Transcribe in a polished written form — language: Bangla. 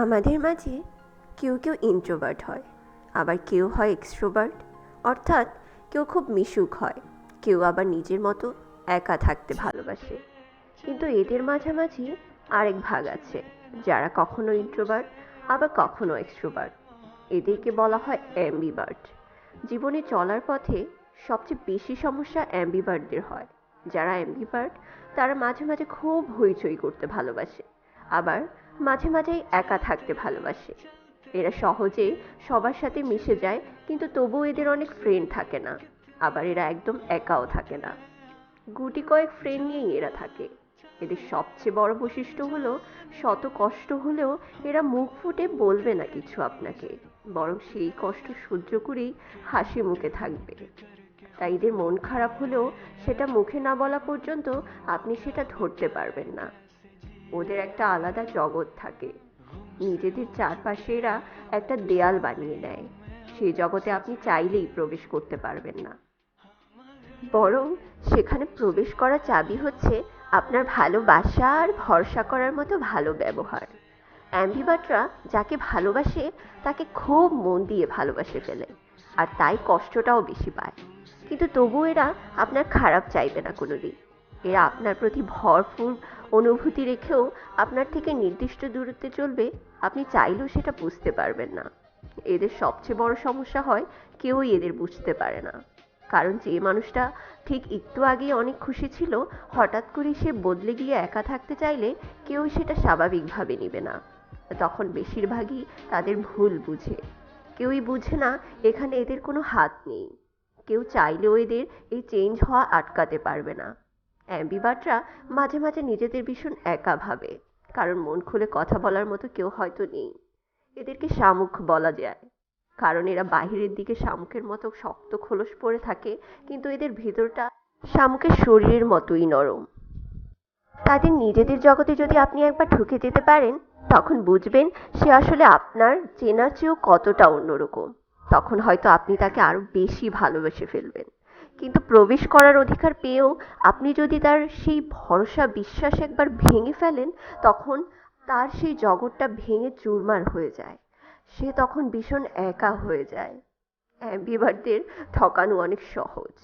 আমাদের মাঝে কেউ কেউ ইন্ট্রোভার্ট হয়, আবার কেউ হয় এক্সট্রোভার্ট, অর্থাৎ কেউ খুব মিশুক হয়, কেউ আবার নিজের মতো একা থাকতে ভালোবাসে। কিন্তু এদের মাঝামাঝি আরেক ভাগ আছে, যারা কখনো ইন্ট্রোভার্ট আবার কখনো এক্সট্রোভার্ট। এদেরকে বলা হয় অ্যাম্বিভার্ট। জীবনে চলার পথে সবচেয়ে বেশি সমস্যা অ্যাম্বিভার্টদের হয়। যারা অ্যাম্বিভার্ট তারা মাঝে মাঝে খুব হইচই করতে ভালোবাসে, আবার মাঝে মাঝেই একা থাকতে ভালোবাসে। এরা সহজে সবার সাথে মিশে যায়, কিন্তু তবুও এদের অনেক ফ্রেন্ড থাকে না, আবার এরা একদম একাও থাকে না। গুটি কয়েক ফ্রেন্ড নিয়েই এরা থাকে। এদের সবচেয়ে বড় বৈশিষ্ট্য হলো, শত কষ্ট হলেও এরা মুখ ফুটে বলবে না কিছু আপনাকে, বরং সেই কষ্ট সহ্য করেই হাসি মুখে থাকবে। তাই এদের মন খারাপ হলেও সেটা মুখে না বলা পর্যন্ত আপনি সেটা ধরতে পারবেন না। ওদের একটা আলাদা জগৎ থাকে। নিজেদের চারপাশে এরা একটা দেয়াল বানিয়ে নেয়। সেই জগতে আপনি চাইলেই প্রবেশ করতে পারবেন না, বরং সেখানে প্রবেশ করা চাবি হচ্ছে আপনার ভালোবাসা আর ভরসা করার মতো ভালো ব্যবহার। অ্যাম্বিভার্টরা যাকে ভালোবাসে তাকে খুব মন দিয়ে ভালোবাসে ফেলে, আর তাই কষ্টটাও বেশি পায়। কিন্তু তবু এরা আপনার খারাপ চাইবে না কোনোদিন। এরা আপনার প্রতি ভরপুর অনুভূতি রেখেও আপনার থেকে নির্দিষ্ট দূরত্বে চলবে, আপনি চাইলেও সেটা বুঝতে পারবেন না। এদের সবচেয়ে বড় সমস্যা হয়, কেউই এদের বুঝতে পারে না। কারণ যে মানুষটা ঠিক একটু আগে অনেক খুশি ছিল, হঠাৎ করে সে বদলে গিয়ে একা থাকতে চাইলে কেউ সেটা স্বাভাবিকভাবে নেবে না। তখন বেশিরভাগই তাদের ভুল বুঝে। কেউই বুঝে না এখানে এদের কোনো হাত নেই। কেউ চাইলেও এদের এই চেঞ্জ হওয়া আটকাতে পারবে না। অ্যাম্বিভার্টরা মাঝে মাঝে নিজেদের ভীষণ একা ভাবে, কারণ মন খুলে কথা বলার মতো কেউ হয়তো নেই। এদেরকে শামুক বলা যায়, কারণ এরা বাহিরের দিকে শামুকের মতো শক্ত খোলস পরে থাকে, কিন্তু এদের ভেতরটা শামুকের শরীরের মতোই নরম। তাদের নিজেদের জগতে যদি আপনি একবার ঢুকে যেতে পারেন, তখন বুঝবেন সে আসলে আপনার চেনার চেয়েও কতটা অন্যরকম। তখন হয়তো আপনি তাকে আরো বেশি ভালোবেসে ফেলবেন। কিন্তু প্রবেশ করার অধিকার পেয়েও আপনি যদি তার সেই ভরসা বিশ্বাস একবার ভেঙে ফেলেন, তখন তার সেই জগৎটা ভেঙে চুরমার হয়ে যায়। সে তখন ভীষণ একা হয়ে যায়। অ্যাম্বিভার্টদের ঠকানো অনেক সহজ।